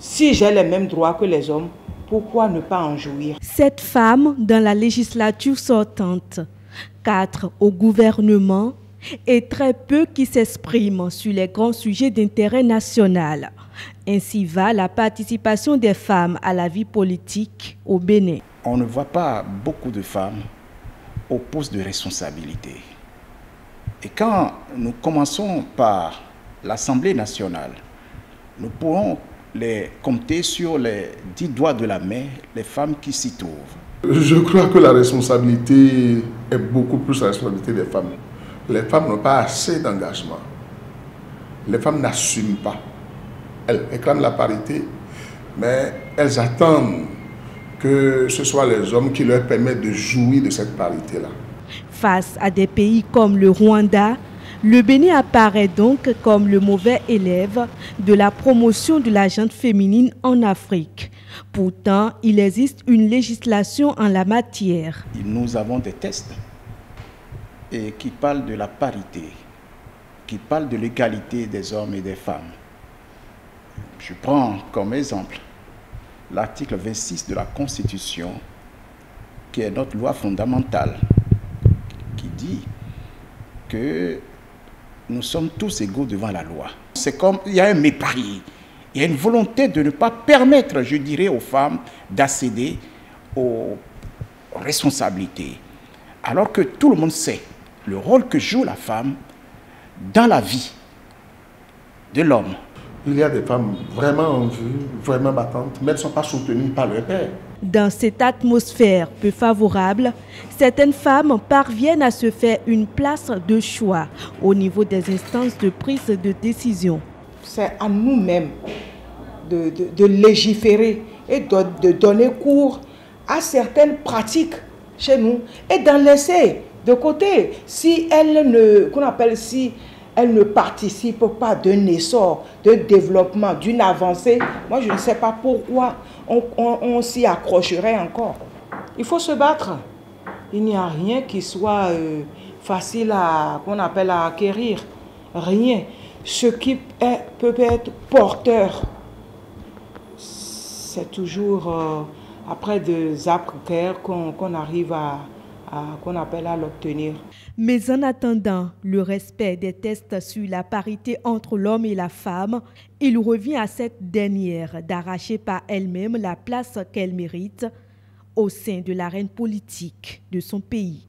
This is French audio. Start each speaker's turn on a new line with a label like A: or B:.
A: Si j'ai les mêmes droits que les hommes, pourquoi ne pas en jouir?
B: 7 femmes dans la législature sortante, 4 au gouvernement et très peu qui s'expriment sur les grands sujets d'intérêt national. Ainsi va la participation des femmes à la vie politique au Bénin.
C: On ne voit pas beaucoup de femmes au poste de responsabilité. Et quand nous commençons par l'Assemblée nationale, nous pourrons les compter sur les 10 doigts de la main les femmes qui s'y trouvent.
D: Je crois que la responsabilité est beaucoup plus la responsabilité des femmes. Les femmes n'ont pas assez d'engagement. Les femmes n'assument pas. Elles réclament la parité, mais elles attendent que ce soit les hommes qui leur permettent de jouir de cette parité-là.
B: Face à des pays comme le Rwanda, le Bénin apparaît donc comme le mauvais élève de la promotion de la gente féminine en Afrique. Pourtant, il existe une législation en la matière.
C: Nous avons des tests qui parlent de la parité, qui parlent de l'égalité des hommes et des femmes. Je prends comme exemple l'article 26 de la Constitution, qui est notre loi fondamentale, qui dit que nous sommes tous égaux devant la loi. C'est comme il y a un mépris, il y a une volonté de ne pas permettre, je dirais, aux femmes d'accéder aux responsabilités. Alors que tout le monde sait le rôle que joue la femme dans la vie de l'homme.
D: Il y a des femmes vraiment en vue, vraiment battantes, mais elles ne sont pas soutenues par leur père.
B: Dans cette atmosphère peu favorable, certaines femmes parviennent à se faire une place de choix au niveau des instances de prise de décision.
A: C'est à nous-mêmes de légiférer et de donner cours à certaines pratiques chez nous et d'en laisser de côté si elles ne participent pas d'un essor, d'un développement, d'une avancée. Moi, je ne sais pas pourquoi on s'y accrocherait encore. Il faut se battre. Il n'y a rien qui soit facile à acquérir. Rien. Ce qui peut être porteur, c'est toujours après des après-guerres qu'on arrive à l'obtenir.
B: Mais en attendant le respect des tests sur la parité entre l'homme et la femme, il revient à cette dernière d'arracher par elle-même la place qu'elle mérite au sein de l'arène politique de son pays.